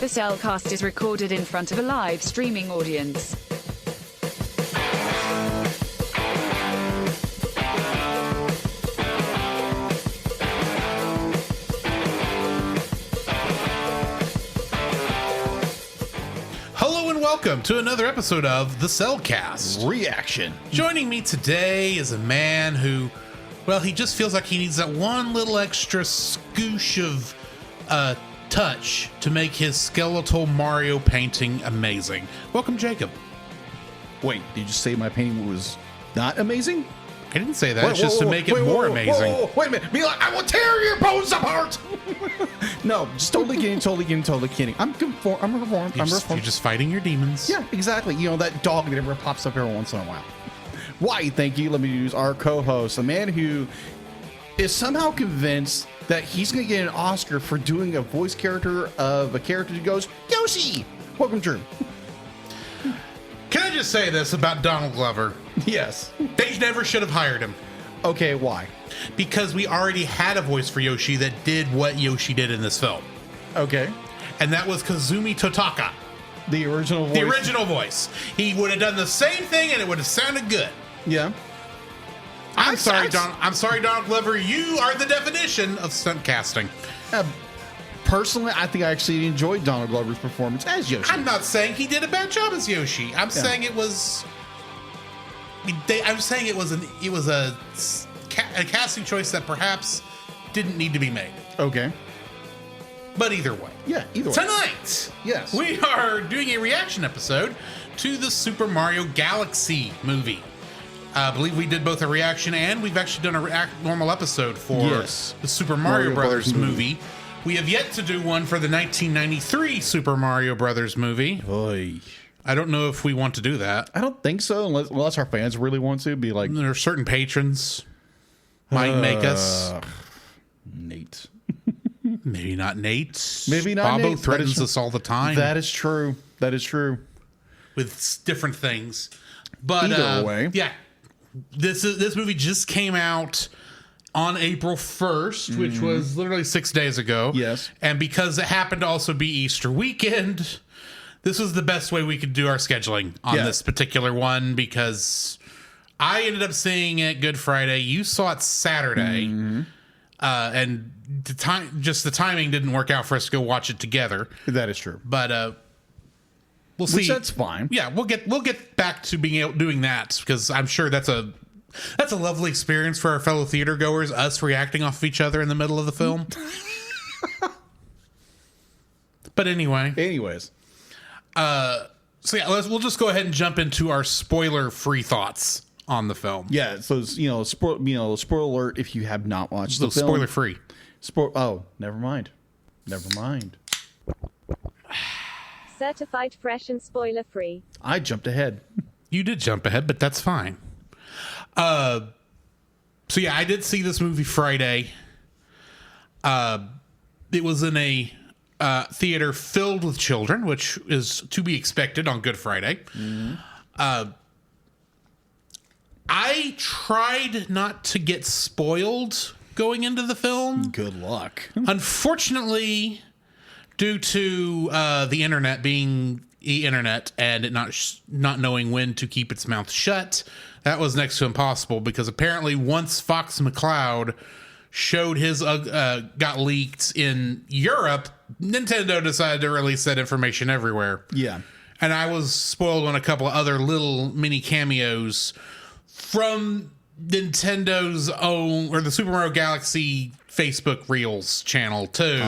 The Cellcast is recorded in front of a live streaming audience. Hello and welcome to another episode of The Cellcast Reaction. Joining me today is a man who, well, he just feels like he needs that one little extra scoosh of touch to make his skeletal Mario painting amazing. Welcome, Jacob. Wait, did you say my painting was not amazing? I didn't say that. It's just to make it more amazing. Wait a minute. Be like, I will tear your bones apart. No, just totally kidding. I'm reformed. You're just fighting your demons. Yeah, exactly. You know, that dog that ever pops up every once in a while. Why, thank you. Let me use our co-host, a man who is somehow convinced that he's going to get an Oscar for doing a voice character of a character who goes, Yoshi! Welcome, Drew. Can I just say this about Donald Glover? Yes. They never should have hired him. Okay, why? Because we already had a voice for Yoshi that did what Yoshi did in this film. Okay. And that was Kazumi Totaka. The original voice. The original voice. He would have done the same thing and it would have sounded good. Yeah. I'm sorry, Donald Glover. You are the definition of stunt casting. Personally, I think I actually enjoyed Donald Glover's performance as Yoshi. I'm not saying he did a bad job as Yoshi. I'm saying it was. I'm saying it was a casting choice that perhaps didn't need to be made. Okay. But either way. Yeah, either way. Tonight, yes, we are doing a reaction episode to the Super Mario Galaxy movie. I believe we did both a reaction and we've actually done a normal episode for the Super Mario Brothers movie. We have yet to do one for the 1993 Super Mario Brothers movie. Oy. I don't know if we want to do that. I don't think so, unless our fans really want to be like. There are certain patrons might make us. Nate. Maybe not Nate. Maybe not Bobo Nate. threatens us all the time. That is true. With different things. But either way. Yeah. This movie just came out on April 1st, which was literally 6 days ago. Yes. And because it happened to also be Easter weekend, this was the best way we could do our scheduling on this particular one because I ended up seeing it Good Friday. You saw it Saturday. And the timing didn't work out for us to go watch it together. That is true. But we'll see. Which that's fine. Yeah, we'll get back to doing that because I'm sure that's a lovely experience for our fellow theater goers, us reacting off of each other in the middle of the film. But anyways. So yeah, we'll just go ahead and jump into our spoiler-free thoughts on the film. Yeah, so spoiler alert if you have not watched the film. Spoiler-free. Never mind. Certified fresh and spoiler free. I jumped ahead. You did jump ahead, but that's fine. So yeah, I did see this movie Friday. It was in a theater filled with children, which is to be expected on Good Friday. I tried not to get spoiled going into the film. Good luck. Unfortunately, due to the internet being the internet and it not knowing when to keep its mouth shut, that was next to impossible because apparently once Fox McCloud showed his got leaked in Europe, Nintendo decided to release that information everywhere. Yeah. And I was spoiled on a couple of other little mini cameos from Nintendo's own or the Super Mario Galaxy Facebook Reels channel too.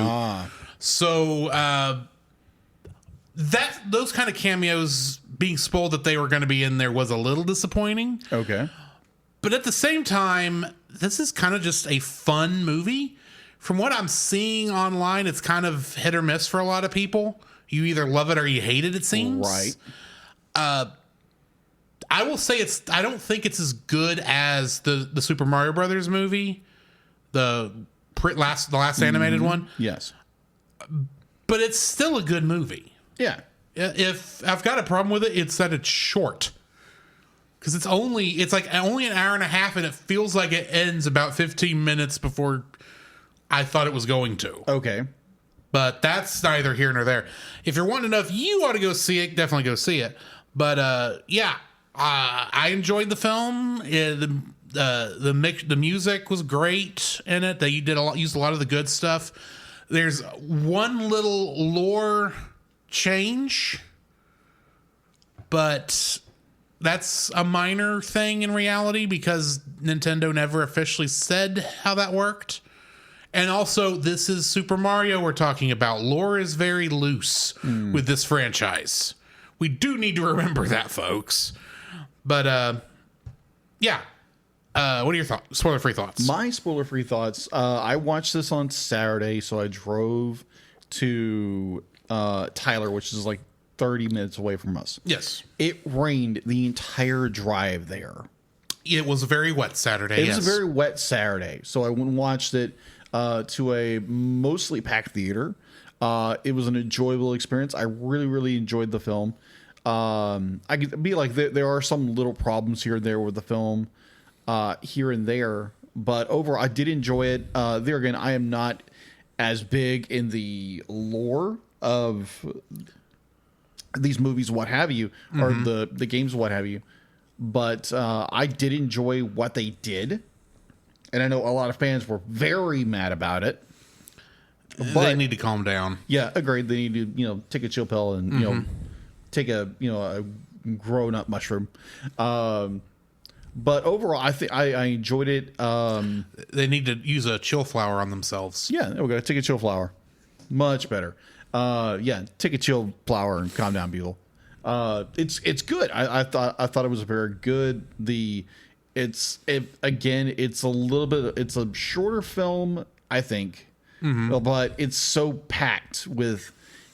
So those kind of cameos being spoiled that they were going to be in there was a little disappointing. Okay. But at the same time, this is kind of just a fun movie. From what I'm seeing online, it's kind of hit or miss for a lot of people. You either love it or you hate it seems. Right. I will say I don't think it's as good as the Super Mario Brothers movie, the last animated one. Yes. But it's still a good movie. Yeah. If I've got a problem with it, it's that it's short. Because it's only an hour and a half, and it feels like it ends about 15 minutes before I thought it was going to. Okay. But that's neither here nor there. If you're wanting to know if you ought to go see it, definitely go see it. But I enjoyed the film. The music was great in it. They used a lot of the good stuff. There's one little lore change, but that's a minor thing in reality because Nintendo never officially said how that worked. And also, this is Super Mario we're talking about. Lore is very loose with this franchise. We do need to remember that, folks. But, what are your thoughts? Spoiler-free thoughts. My spoiler-free thoughts. I watched this on Saturday, so I drove to Tyler, which is like 30 minutes away from us. Yes. It rained the entire drive there. It was a very wet Saturday, It was a very wet Saturday, so I went and watched it to a mostly packed theater. It was an enjoyable experience. I really, really enjoyed the film. I could be like, there are some little problems here and there with the film, here and there, but overall, I did enjoy it. There again, I am not as big in the lore of these movies, what have you, or the games, what have you, but I did enjoy what they did. And I know a lot of fans were very mad about it. But they need to calm down. Yeah, agreed. They need to, take a chill pill and, take a grown up mushroom. But overall, I think I enjoyed it. They need to use a chill flower on themselves. Yeah, there we go. Take a chill flower. Much better. Take a chill flower and calm down, Buell. It's good. I thought it was very good. It's a little bit. It's a shorter film, I think, but it's so packed with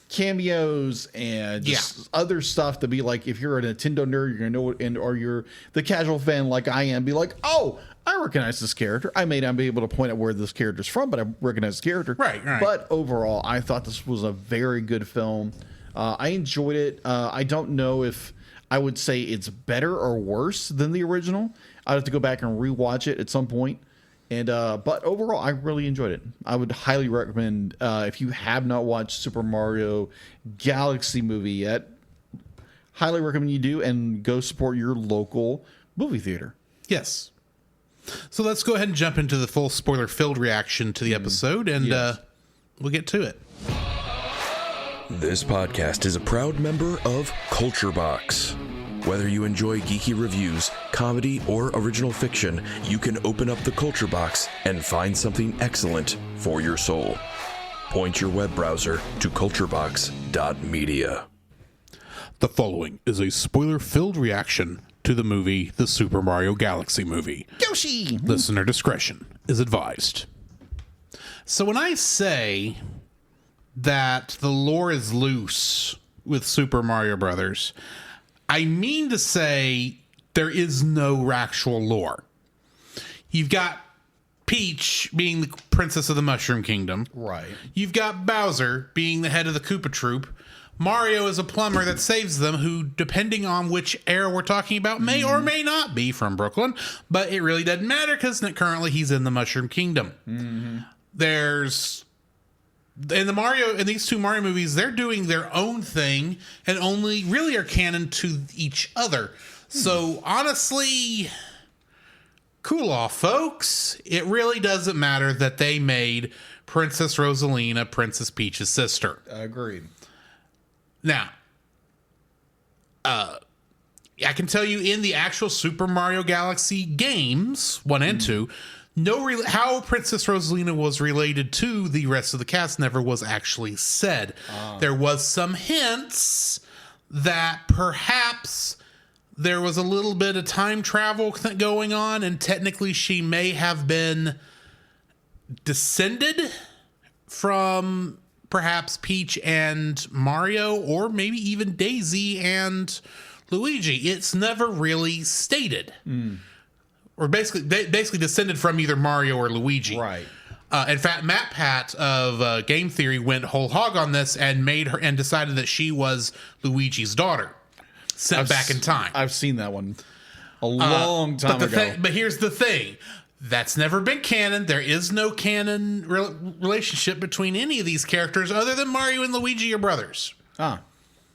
cameos and just other stuff to be like, if you're a Nintendo nerd, you're gonna know it, or you're the casual fan like I am, be like, oh, I recognize this character. I may not be able to point out where this character's from, but I recognize this character. Right. But overall, I thought this was a very good film. I enjoyed it. I don't know if I would say it's better or worse than the original. I'd have to go back and rewatch it at some point. And but overall, I really enjoyed it. I would highly recommend, if you have not watched Super Mario Galaxy movie yet, highly recommend you do, and go support your local movie theater. Yes. So let's go ahead and jump into the full spoiler-filled reaction to the episode, and we'll get to it. This podcast is a proud member of Culture Box. Whether you enjoy geeky reviews, comedy, or original fiction, you can open up the Culture Box and find something excellent for your soul. Point your web browser to culturebox.media. The following is a spoiler-filled reaction to the movie The Super Mario Galaxy Movie. Yoshi! Listener discretion is advised. So when I say that the lore is loose with Super Mario Brothers, I mean to say there is no actual lore. You've got Peach being the princess of the Mushroom Kingdom. Right. You've got Bowser being the head of the Koopa Troop. Mario is a plumber that saves them, who, depending on which era we're talking about, may or may not be from Brooklyn. But it really doesn't matter because currently he's in the Mushroom Kingdom. There's... in these two Mario movies, they're doing their own thing and only really are canon to each other. So honestly, cool off, folks. It really doesn't matter that they made Princess Rosalina Princess Peach's sister. Agreed. Now, I can tell you in the actual Super Mario Galaxy games, 1 and 2, how Princess Rosalina was related to the rest of the cast never was actually said. There was some hints that perhaps there was a little bit of time travel going on, and technically she may have been descended from perhaps Peach and Mario, or maybe even Daisy and Luigi. It's never really stated. Or basically descended from either Mario or Luigi. Right. In fact, Matt Pat of Game Theory went whole hog on this and decided that she was Luigi's daughter, sent back in time. I've seen that one a long time ago. But here's the thing: That's never been canon. There is no canon relationship between any of these characters other than Mario and Luigi are brothers. Ah,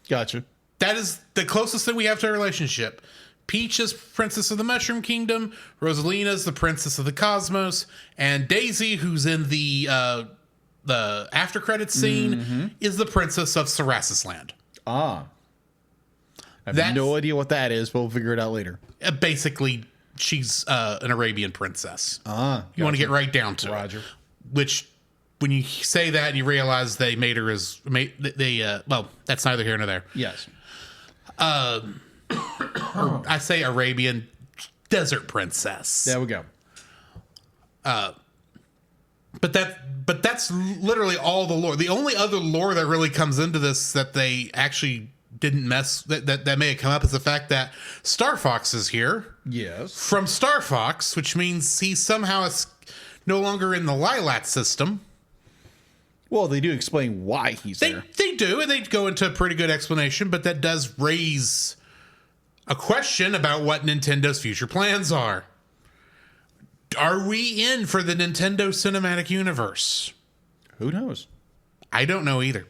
gotcha. That is the closest thing we have to a relationship. Peach is Princess of the Mushroom Kingdom. Rosalina is the Princess of the Cosmos. And Daisy, who's in the after credits scene, is the Princess of Sarasis Land. Ah. I have no idea what that is, but we'll figure it out later. Basically, she's an Arabian princess. Ah. You want to get right down to Roger. it. Which, when you say that and you realize they made her as... well, that's neither here nor there. Yes. I say Arabian desert princess. There we go. But that's literally all the lore. The only other lore that really comes into this that they actually didn't that may have come up is the fact that Star Fox is here. Yes. From Star Fox, which means he somehow is no longer in the Lilat system. Well, they do explain why he's there. They do, and they go into a pretty good explanation, but that does raise a question about what Nintendo's future plans are. Are we in for the Nintendo Cinematic Universe? Who knows? I don't know either.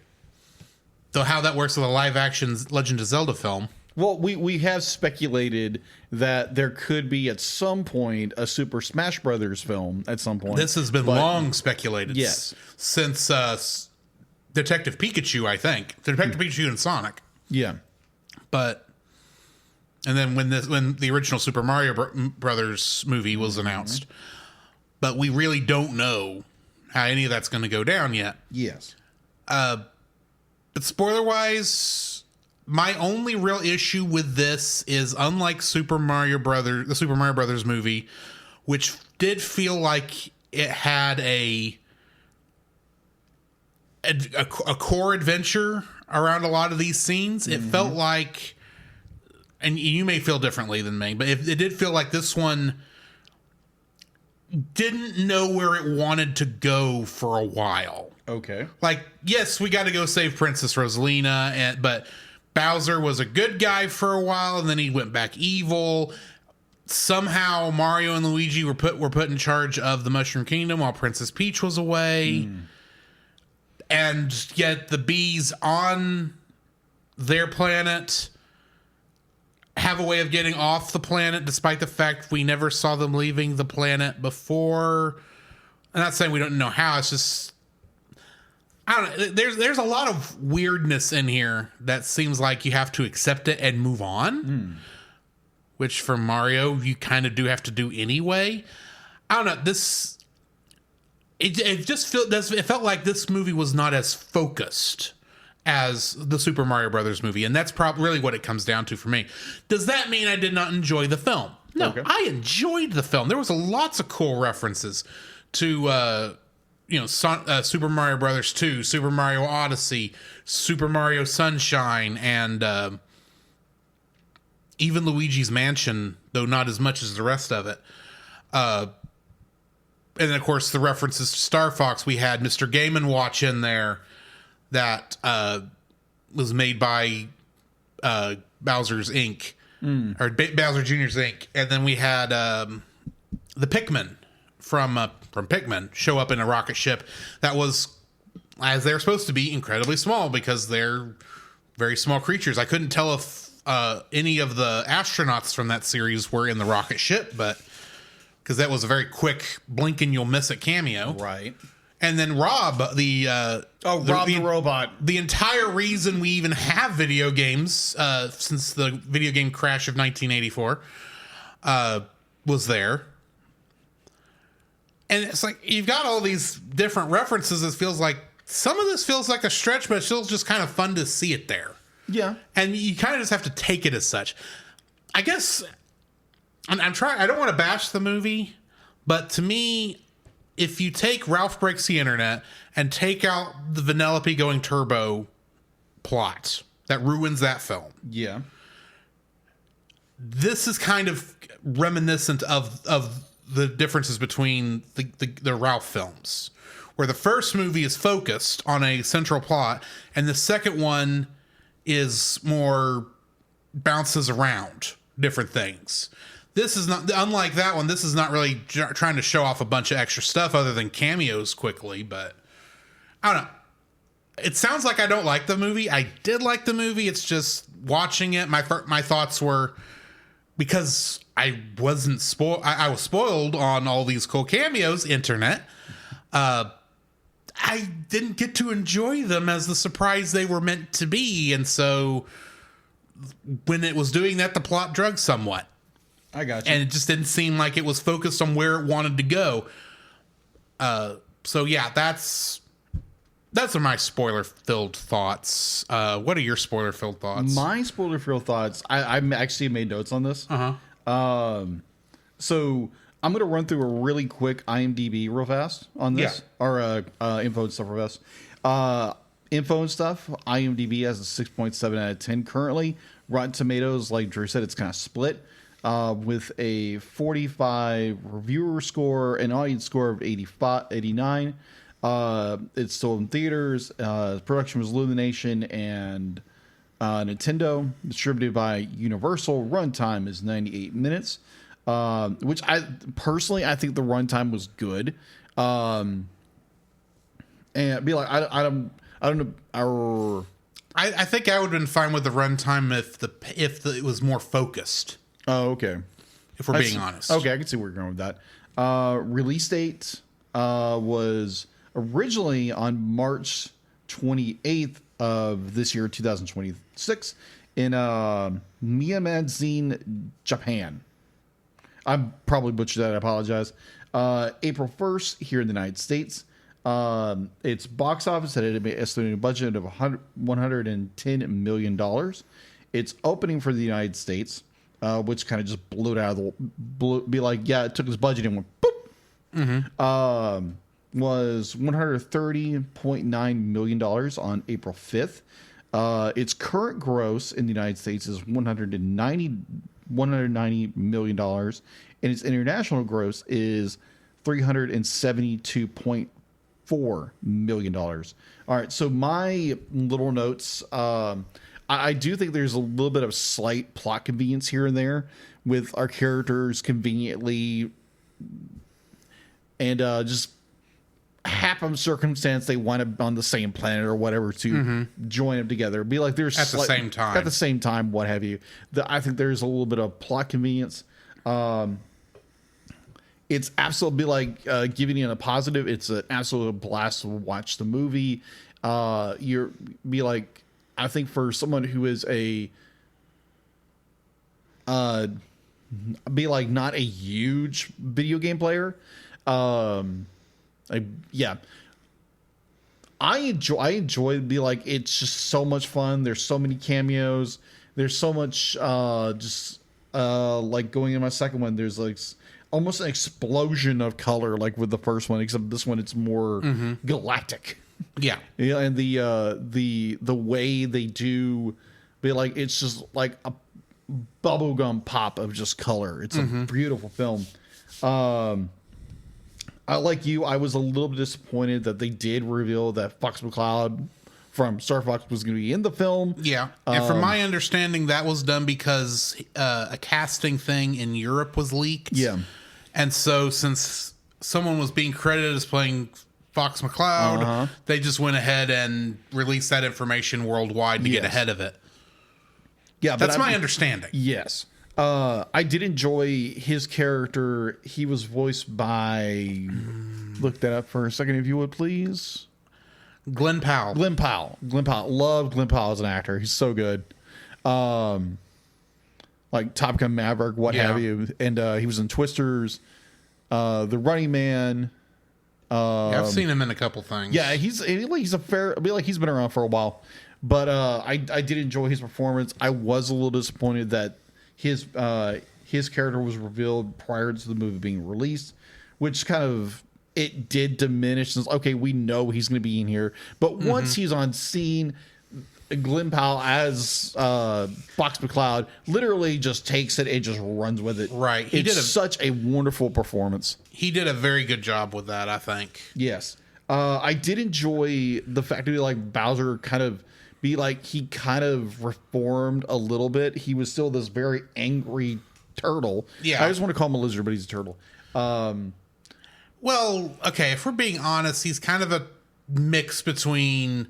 Though how that works with a live-action Legend of Zelda film. Well, we have speculated that there could be at some point a Super Smash Brothers film at some point. This has been long speculated. Yes. Since Detective Pikachu, I think. Detective Pikachu and Sonic. Yeah. But... And then when the original Super Mario Brothers movie was announced. But we really don't know how any of that's going to go down yet. Yes. But spoiler-wise, my only real issue with this is, unlike the Super Mario Brothers movie, which did feel like it had a core adventure around a lot of these scenes, it felt like... And you may feel differently than me, but it did feel like this one didn't know where it wanted to go for a while. Okay. Like, yes, we got to go save Princess Rosalina, but Bowser was a good guy for a while, and then he went back evil. Somehow Mario and Luigi were put in charge of the Mushroom Kingdom while Princess Peach was away. And yet the bees on their planet have a way of getting off the planet, despite the fact we never saw them leaving the planet before. I'm not saying we don't know how. It's just, I don't know. There's a lot of weirdness in here that seems like you have to accept it and move on. Which for Mario, you kind of do have to do anyway. I don't know. It felt like this movie was not as focused as the Super Mario Brothers movie, and that's probably really what it comes down to for me. Does that mean I did not enjoy the film? No, okay. I enjoyed the film. There was lots of cool references to Super Mario Brothers 2, Super Mario Odyssey, Super Mario Sunshine, and even Luigi's Mansion, though not as much as the rest of it. And then, of course, the references to Star Fox. We had Mr. Game & Watch in there that was made by Bowser's Inc. Or Bowser Jr.'s Inc. And then we had the Pikmin from Pikmin show up in a rocket ship that was, as they're supposed to be, incredibly small because they're very small creatures. I couldn't tell if any of the astronauts from that series were in the rocket ship, but because that was a very quick blink and you'll miss it cameo. Right. And then Rob, Rob the robot. The entire reason we even have video games since the video game crash of 1984 was there. And it's like, you've got all these different references. It feels like some of this feels like a stretch, but it's still just kind of fun to see it there. Yeah. And you kind of just have to take it as such. I guess I'm trying, I don't want to bash the movie, but to me, if you take Ralph Breaks the Internet and take out the Vanellope going turbo plot that ruins that film. Yeah. This is kind of reminiscent of the differences between the Ralph films, where the first movie is focused on a central plot and the second one is more bounces around different things. this is not, unlike that one, this is not really trying to show off a bunch of extra stuff other than cameos quickly, but I don't know. It sounds like I don't like the movie. I did like the movie. It's just watching it, my thoughts were, because I wasn't spoiled. I was spoiled on all these cool cameos, internet. I didn't get to enjoy them as the surprise they were meant to be. And so when it was doing that, the plot drug somewhat. I got you. And it just didn't seem like it was focused on where it wanted to go. So yeah, that's my spoiler-filled thoughts. What are your spoiler-filled thoughts? My spoiler-filled thoughts, I actually made notes on this. So I'm going to run through a really quick IMDb real fast on this. Yeah. Or info and stuff real fast. Info and stuff, IMDb has a 6.7 out of 10 currently. Rotten Tomatoes, like Drew said, it's kind of split. With a 45 reviewer score, an audience score of 89. It's still in theaters. Production was Illumination and Nintendo. Distributed by Universal. Runtime is 98 minutes, which I think the runtime was good. And be like, I don't know. I think I would have been fine with the runtime if it was more focused. Oh, okay. If we're being honest. Okay, I can see where you're going with that. Release date was originally on March 28th of this year, 2026, in Miyamazine, Japan. I probably butchered that. I apologize. April 1st here in the United States. Its box office had an estimated budget of $110 million. Its opening for the United States, which kind of just blew it out of it took its budget and went boop. Was $130.9 million on April 5th. Its current gross in the United States is $190 million, and its international gross is $372.4 million. All right, so my little notes. I do think there's a little bit of slight plot convenience here and there with our characters conveniently and just happen circumstance they wind up on the same planet or whatever to join them together. Be like there's at the same time, what have you. I think there's a little bit of plot convenience. It's absolutely like giving you a positive. It's an absolute blast to watch the movie. You're be like. I think for someone who is not a huge video game player, I enjoy it's just so much fun. There's so many cameos. There's so much like going in my second one. There's like almost an explosion of color like with the first one, except this one it's more galactic. Yeah, and the way they do, be like it's just like a bubblegum pop of just color. It's a beautiful film. I like you. I was a little bit disappointed that they did reveal that Fox McCloud from Star Fox was going to be in the film. Yeah, and from my understanding, that was done because a casting thing in Europe was leaked. Yeah, and so since someone was being credited as playing Fox McCloud, they just went ahead and released that information worldwide to get ahead of it. Yeah, that's my understanding. Yes. I did enjoy his character. He was voiced by look that up for a second if you would please. Glenn Powell. Love Glenn Powell as an actor. He's so good. Like Top Gun Maverick, what have you. And he was in Twisters, The Running Man. I've seen him in a couple things. Yeah, he's a fair. I mean, like he's been around for a while, but I did enjoy his performance. I was a little disappointed that his character was revealed prior to the movie being released, which kind of it did diminish. Since okay, we know he's going to be in here, but once he's on scene, Glenn Powell as Fox McCloud literally just takes it and just runs with it. Right. He did such a wonderful performance. He did a very good job with that, I think. Yes. I did enjoy the fact that like Bowser kind of be like he kind of reformed a little bit. He was still this very angry turtle. Yeah. I just want to call him a lizard, but he's a turtle. Well, okay, if we're being honest, he's kind of a mix between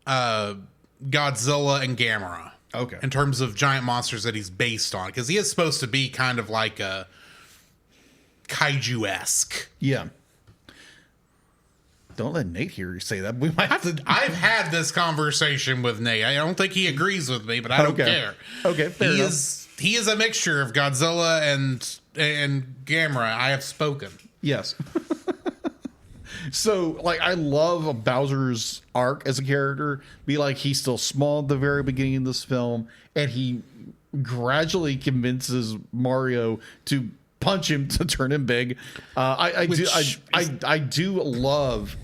Godzilla and Gamera. Okay. In terms of giant monsters that he's based on, because he is supposed to be kind of like a kaiju-esque. Yeah. Don't let Nate hear you say that. We might have to. I've had this conversation with Nate. I don't think he agrees with me, but I don't care. Okay, fair enough. He is a mixture of Godzilla and Gamera. I have spoken. Yes. So, like, I love Bowser's arc as a character. Be like, he's still small at the very beginning of this film, and he gradually convinces Mario to punch him to turn him big. I do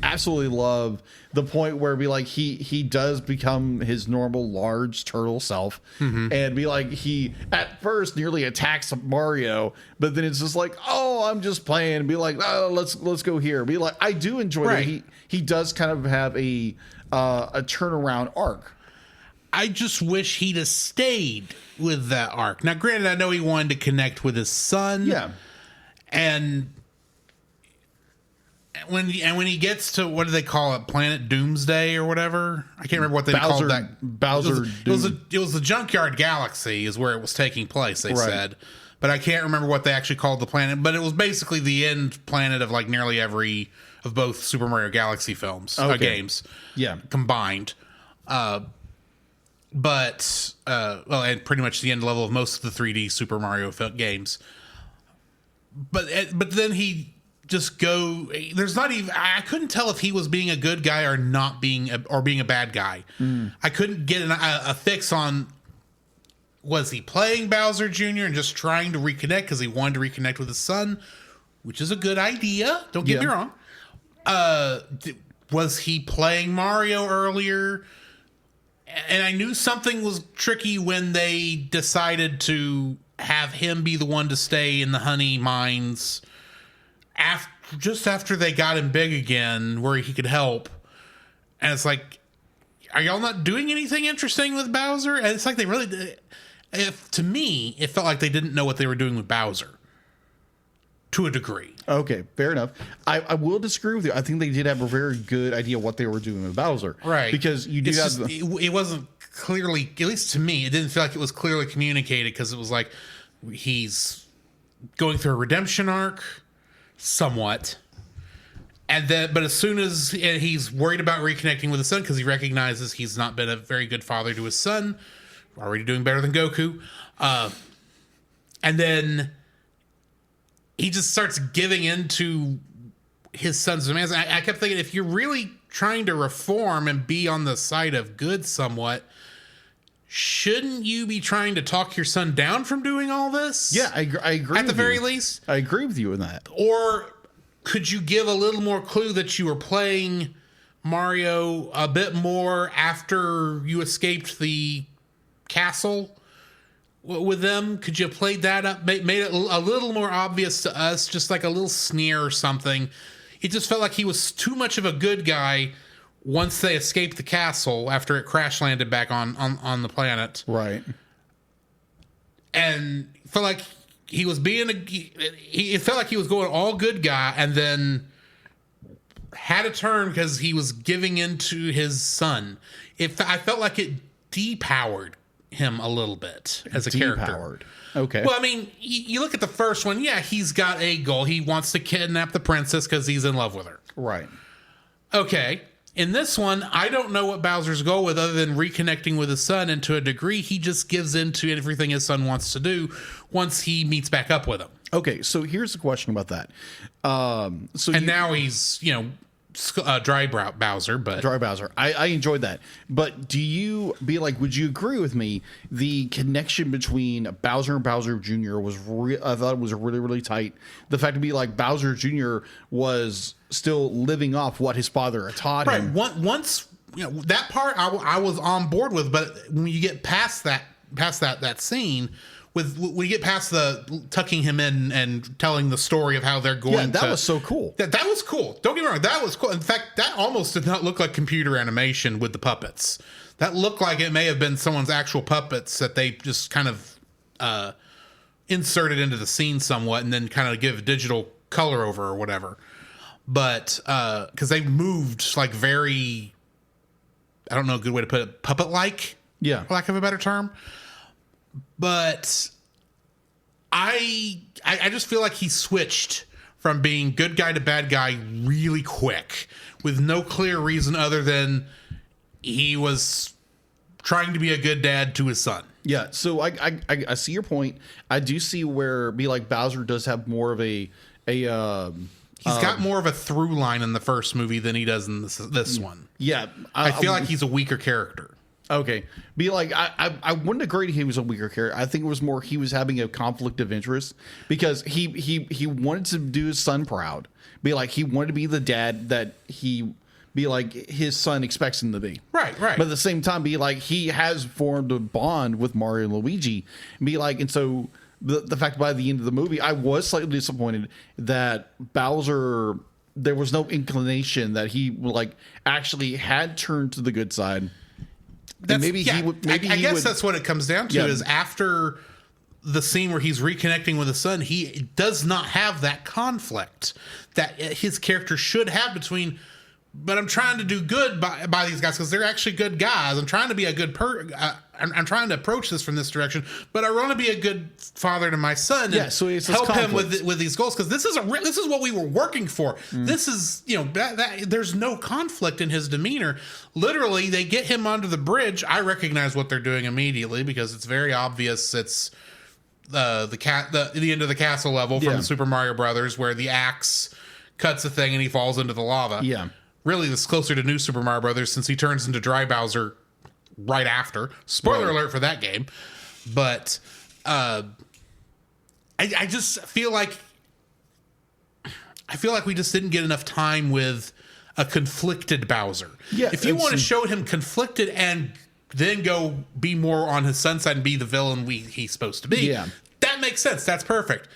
absolutely love the point where be like he does become his normal large turtle self, and be like he at first nearly attacks Mario, but then it's just like, oh, I'm just playing, and be like, oh, let's go here. Be like, I do enjoy that he does kind of have a turnaround arc. I just wish he'd have stayed with that arc. Now, granted, I know he wanted to connect with his son. Yeah. And when he gets to, what do they call it? Planet Doomsday or whatever? I can't remember what they called that. Bowser. It was the Junkyard Galaxy is where it was taking place, they said. But I can't remember what they actually called the planet. But it was basically the end planet of like nearly every of both Super Mario Galaxy films, games. Yeah. Combined. But and pretty much the end level of most of the 3D Super Mario games. But then he just there's not even, I couldn't tell if he was being a good guy or not being a bad guy. I couldn't get a fix on, was he playing Bowser Jr. and just trying to reconnect because he wanted to reconnect with his son, which is a good idea. Don't get me wrong. Was he playing Mario earlier? And I knew something was tricky when they decided to have him be the one to stay in the honey mines just after they got him big again, where he could help. And it's like, are y'all not doing anything interesting with Bowser? And it's like they really did. To me, it felt like they didn't know what they were doing with Bowser. To a degree. Okay, fair enough. I will disagree with you. I think they did have a very good idea what they were doing with Bowser. Right. Because you do have... It wasn't clearly, at least to me, it didn't feel like it was clearly communicated, because it was like he's going through a redemption arc, somewhat. And then, but as soon as he's worried about reconnecting with his son, because he recognizes he's not been a very good father to his son, already doing better than Goku. And then he just starts giving into his son's demands. I kept thinking, if you're really trying to reform and be on the side of good somewhat, shouldn't you be trying to talk your son down from doing all this? Yeah, I agree. At the very least. I agree with you in that. Or could you give a little more clue that you were playing Mario a bit more after you escaped the castle with them? Could you have played that up, made it a little more obvious to us, just like a little sneer or something? It just felt like he was too much of a good guy once they escaped the castle after it crash landed back on the planet. Right. And felt like he was it felt like he was going all good guy, and then had a turn because he was giving into his son. I felt like it depowered him a little bit as a character. Okay. Well, I mean, you look at the first one. Yeah, he's got a goal. He wants to kidnap the princess because he's in love with her. Right. Okay. In this one, I don't know what Bowser's goal with other than reconnecting with his son, and to a degree, he just gives in to everything his son wants to do once he meets back up with him. Okay, so here's the question about that. Now he's, dry Bowser, but Dry Bowser. I enjoyed that. But would you agree with me? The connection between Bowser and Bowser Jr. I thought it was really, really tight. The fact to be like Bowser Jr. was still living off what his father had taught him. Right. Once, that part I was on board with, but when you get past that scene, when you get past the tucking him in and telling the story of how they're going, that was so cool. That was cool. Don't get me wrong, that was cool. In fact, that almost did not look like computer animation with the puppets. That looked like it may have been someone's actual puppets that they just kind of inserted into the scene somewhat and then kind of give digital color over or whatever. But because they moved like very, I don't know a good way to put it, puppet-like, Yeah. for lack of a better term. But I just feel like he switched from being good guy to bad guy really quick with no clear reason other than he was trying to be a good dad to his son. Yeah, so I see your point. I do see where Bowser does have more of a He's got more of a through line in the first movie than he does in this one. yeah. I feel like he's a weaker character. Okay. I wouldn't agree he was a weaker character. I think it was more he was having a conflict of interest because he wanted to do his son proud. He wanted to be the dad that his son expects him to be. Right. But at the same time, he has formed a bond with Mario and Luigi. And so the fact by the end of the movie, I was slightly disappointed that Bowser, there was no inclination that he actually had turned to the good side. That's, maybe yeah, he would. I guess that's what it comes down to Yeah. is after the scene where he's reconnecting with his son, he does not have that conflict that his character should have between. But I'm trying to do good by these guys because they're actually good guys. I'm trying to be a good I'm trying to approach this from this direction, but I want to be a good father to my son. And So it's this help him conflict. with these goals because this is what we were working for. This is that there's no conflict in his demeanor. Literally, they get him onto the bridge. I recognize what they're doing immediately because it's very obvious. It's the end of the castle level from Super Mario Brothers where the axe cuts a thing and he falls into the lava. Yeah. Really, this is closer to New Super Mario Brothers since he turns into Dry Bowser right after. Spoiler alert for that game. But I just feel like we just didn't get enough time with a conflicted Bowser. Yeah, if you want to show him conflicted and then go be more on his son's side and be the villain he's supposed to be, that makes sense. That's perfect.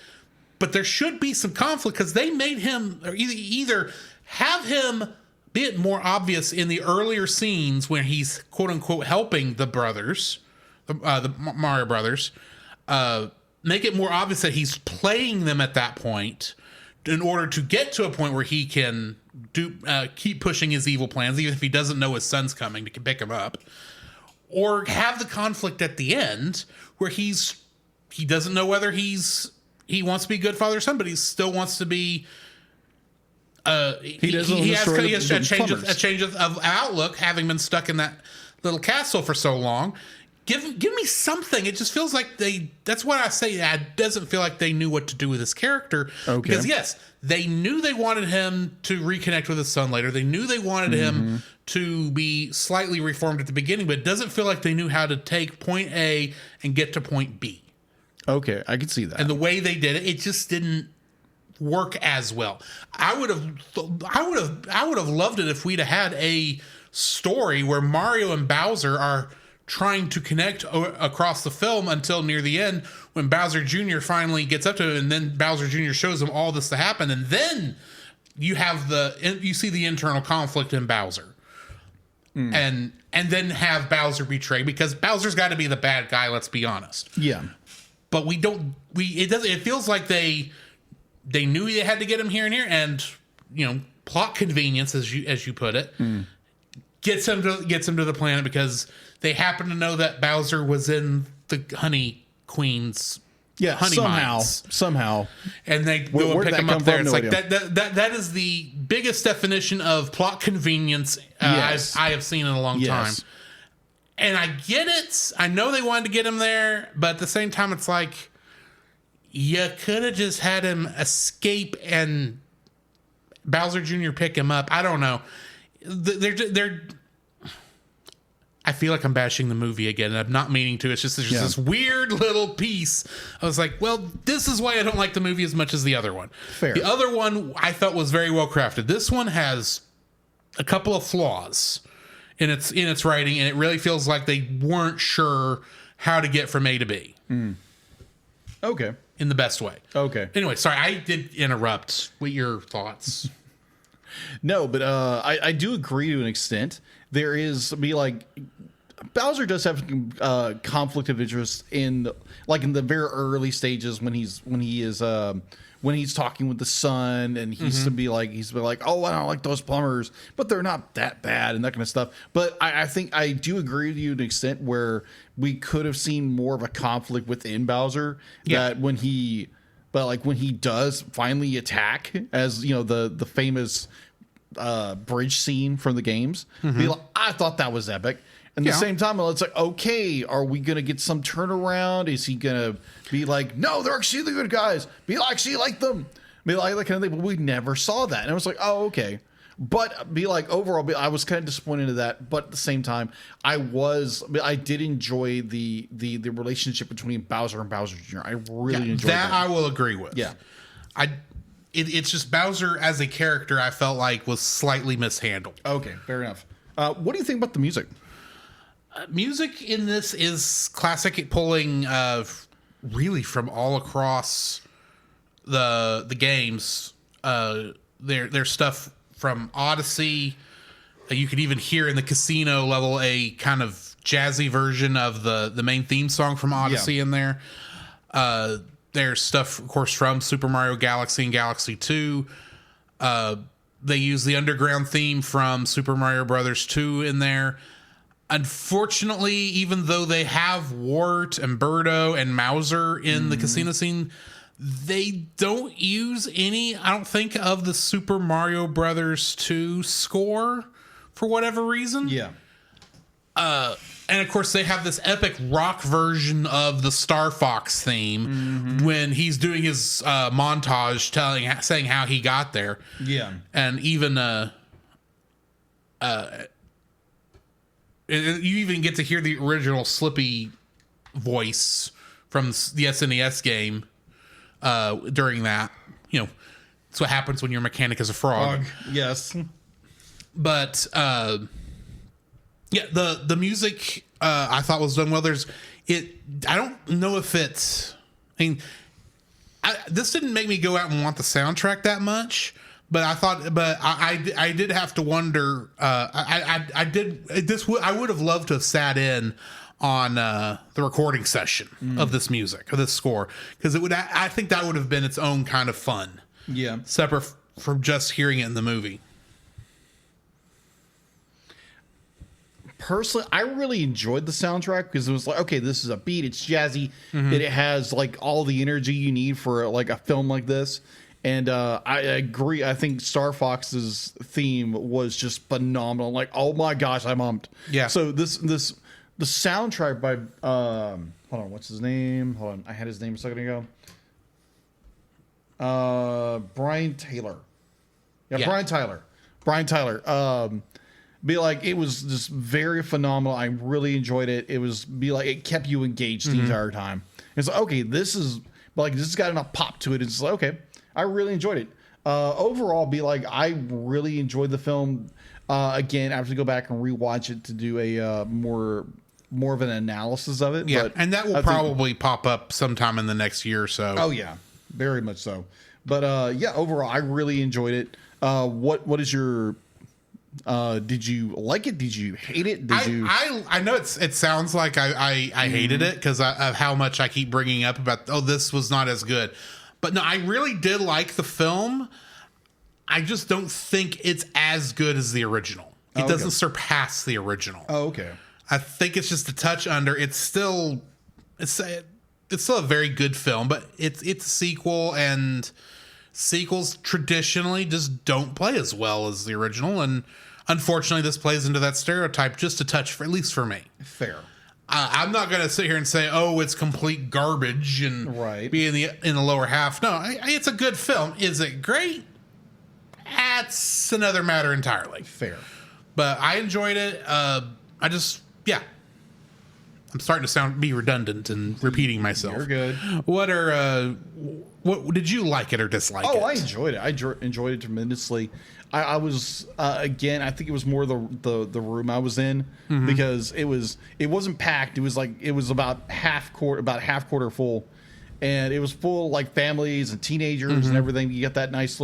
But there should be some conflict because they made him or either have him be it more obvious in the earlier scenes when he's quote unquote helping the brothers, the Mario brothers, make it more obvious that he's playing them at that point in order to get to a point where he can keep pushing his evil plans, even if he doesn't know his son's coming to pick him up, or have the conflict at the end where he doesn't know whether he wants to be good father or son, but he still wants to be. He has a change of outlook, having been stuck in that little castle for so long. Give me something. It just feels like that's what I say. It doesn't feel like they knew what to do with his character. Okay. Because yes, they knew they wanted him to reconnect with his son later. They knew they wanted him to be slightly reformed at the beginning, but it doesn't feel like they knew how to take point A and get to point B. Okay, I can see that. And the way they did it, it just didn't work as well. I would have loved it if we'd have had a story where Mario and Bowser are trying to connect across the film until near the end when Bowser Jr. finally gets up to it, and then Bowser Jr. shows him all this to happen, and then you see the internal conflict in Bowser, and then have Bowser betray because Bowser's got to be the bad guy. Let's be honest. Yeah, but we don't. It feels like they knew they had to get him here and here, and plot convenience, as you put it, gets him to the planet because they happen to know that Bowser was in the Honey Queen's honey mines. somehow, and they go and pick him up there. It's like that is the biggest definition of plot convenience I have seen in a long time. And I get it. I know they wanted to get him there, but at the same time, it's like you could have just had him escape and Bowser Jr. pick him up. I don't know. I feel like I'm bashing the movie again, and I'm not meaning to. It's just there's this weird little piece. I was like, well, this is why I don't like the movie as much as the other one. Fair. The other one I thought was very well crafted. This one has a couple of flaws in its writing, and it really feels like they weren't sure how to get from A to B. Okay. In the best way. Okay. Anyway, sorry, I did interrupt. What your thoughts? No, but I do agree to an extent. There is Bowser does have conflict of interest in the very early stages when he's talking with the son, and he's been like, oh, I don't like those plumbers, but they're not that bad and that kind of stuff. But I think I do agree with you to an extent where we could have seen more of a conflict within Bowser. Yeah. That when he does finally attack, as you know, the famous bridge scene from the games, I thought that was epic. And at the same time, it's like, okay, are we going to get some turnaround? Is he going to be like, no, they're actually the good guys. Be actually like them. Be like that kind of thing. But we never saw that. And I was like, oh, okay. But overall, I was kind of disappointed in that. But at the same time, I did enjoy the relationship between Bowser and Bowser Jr. I really enjoyed that. I will agree with. Yeah. It's just Bowser as a character, I felt like was slightly mishandled. Okay, fair enough. What do you think about the music? Music in this is classic, pulling really from all across the games. There's stuff from Odyssey. You could even hear in the casino level a kind of jazzy version of the main theme song from Odyssey in there. There's stuff, of course, from Super Mario Galaxy and Galaxy 2. They use the underground theme from Super Mario Brothers 2 in there. Unfortunately, even though they have Wart and Birdo and Mauser in the casino scene, they don't use any, I don't think, of the Super Mario Brothers 2 score for whatever reason. Yeah. And of course, they have this epic rock version of the Star Fox theme when he's doing his montage saying how he got there. Yeah. And even you even get to hear the original Slippy voice from the SNES game during that. You know, that's what happens when your mechanic is a frog. Yes. But the music I thought was done well. I don't know if it's. I mean, this didn't make me go out and want the soundtrack that much. But I did have to wonder. I would have loved to have sat in on the recording session of this music, of this score, because I think that would have been its own kind of fun. Yeah, separate from just hearing it in the movie. Personally, I really enjoyed the soundtrack because it was like, okay, this is a beat, it's jazzy, it has like all the energy you need for like a film like this. And I agree. I think Star Fox's theme was just phenomenal. Like, oh my gosh, I'm pumped. Yeah. So the soundtrack by hold on, what's his name? Hold on, I had his name a second ago. Brian Tyler. Yeah, Brian Tyler. It was just very phenomenal. I really enjoyed it. It kept you engaged the entire time. It's like, okay, this has got enough pop to it. It's like, okay. I really enjoyed it. Overall, I really enjoyed the film. Again, I have to go back and rewatch it to do a more of an analysis of it. Yeah, but and that will probably pop up sometime in the next year or so. Oh yeah, very much so. But overall, I really enjoyed it. What is your? Did you like it? Did you hate it? I know it sounds like I hated it because of how much I keep bringing up about this was not as good. But no, I really did like the film. I just don't think it's as good as the original. It doesn't surpass the original. Oh, okay. I think it's just a touch under. It's still a very good film, but it's a sequel, and sequels traditionally just don't play as well as the original. And unfortunately, this plays into that stereotype just a touch, at least for me. Fair. I'm not going to sit here and say, "Oh, it's complete garbage," and be in the lower half. No, it's a good film. Is it great? That's another matter entirely. Fair. But I enjoyed it. I'm starting to be redundant and repeating myself. You're good. What did you like it or dislike it? Oh, I enjoyed it. I enjoyed it tremendously. I was again. I think it was more the room I was in because it wasn't packed. It was about half quarter full, and it was full like families and teenagers and everything. You get that nice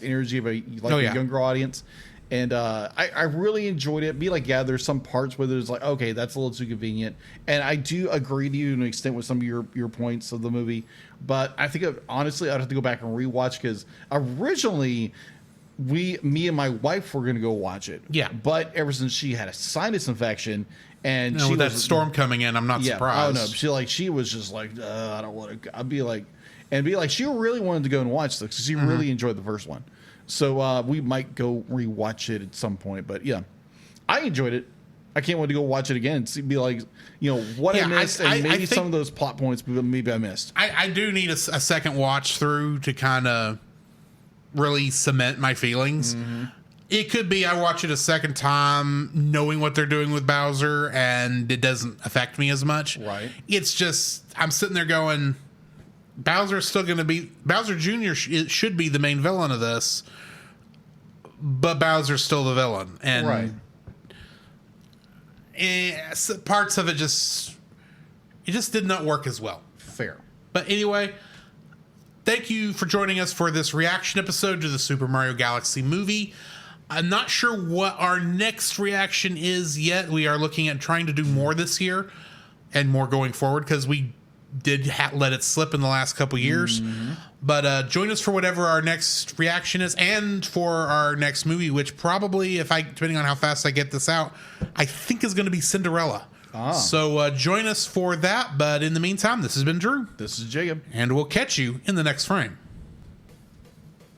energy of a younger audience, And I really enjoyed it. Be like, yeah, there's some parts where there's like, okay, that's a little too convenient. And I do agree to you to an extent with some of your points of the movie. But I think, honestly, I'd have to go back and rewatch because originally me and my wife were going to go watch it. Yeah. But ever since she had a sinus infection and with that storm coming in, I'm not surprised. Oh, no. She was just like, I don't want to. I'd be like, she really wanted to go and watch this because she really enjoyed the first one. So we might go rewatch it at some point. But yeah, I enjoyed it. I can't wait to go watch it again. See, be like, what I missed, and maybe some of those plot points maybe I missed. I do need a second watch through to kind of really cement my feelings. Mm-hmm. It could be I watch it a second time knowing what they're doing with Bowser and it doesn't affect me as much. Right. It's just, I'm sitting there going, Bowser's still going to be, Bowser Jr. should be the main villain of this, but Bowser's still the villain. And right. Parts of it just did not work as well. Fair. But anyway, thank you for joining us for this reaction episode to the Super Mario Galaxy movie. I'm not sure what our next reaction is yet. We are looking at trying to do more this year and more going forward because we did let it slip in the last couple years. Mm-hmm. But join us for whatever our next reaction is and for our next movie, which probably, depending on how fast I get this out, I think is going to be Cinderella. So join us for that. But in the meantime, this has been Drew. This is Jacob. And we'll catch you in the next frame.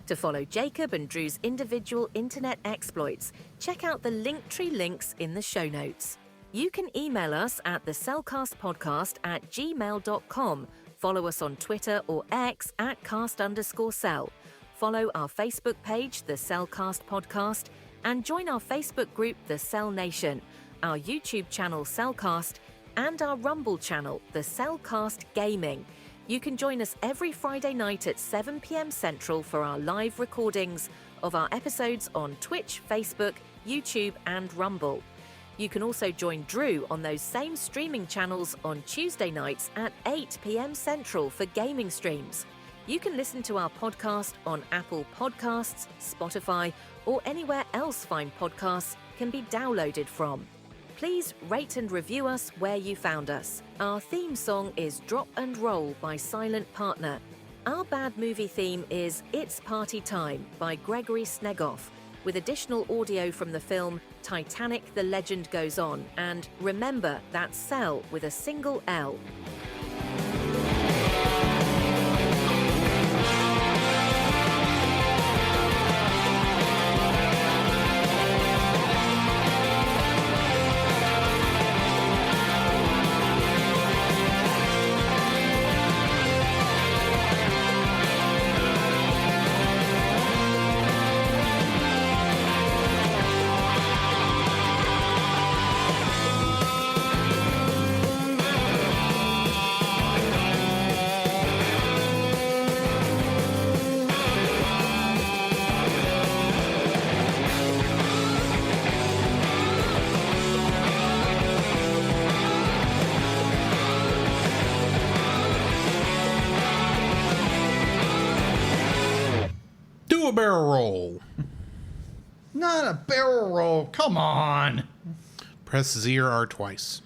To follow Jacob and Drew's individual internet exploits, check out the Linktree links in the show notes. You can email us at thecellcastpodcast@gmail.com. Follow us on Twitter or X at @cast_cell. Follow our Facebook page, The Cellcast Podcast, and join our Facebook group, The Cell Nation, our YouTube channel, Cellcast, and our Rumble channel, The Cellcast Gaming. You can join us every Friday night at 7 p.m. Central for our live recordings of our episodes on Twitch, Facebook, YouTube, and Rumble. You can also join Drew on those same streaming channels on Tuesday nights at 8 p.m. Central for gaming streams. You can listen to our podcast on Apple Podcasts, Spotify, or anywhere else fine podcasts can be downloaded from. Please rate and review us where you found us. Our theme song is Drop and Roll by Silent Partner. Our bad movie theme is It's Party Time by Gregory Snegoff, with additional audio from the film Titanic: The Legend Goes On, and remember, that's Cell with a single L. A barrel roll. Not a barrel roll. Come on. Press Z or R twice.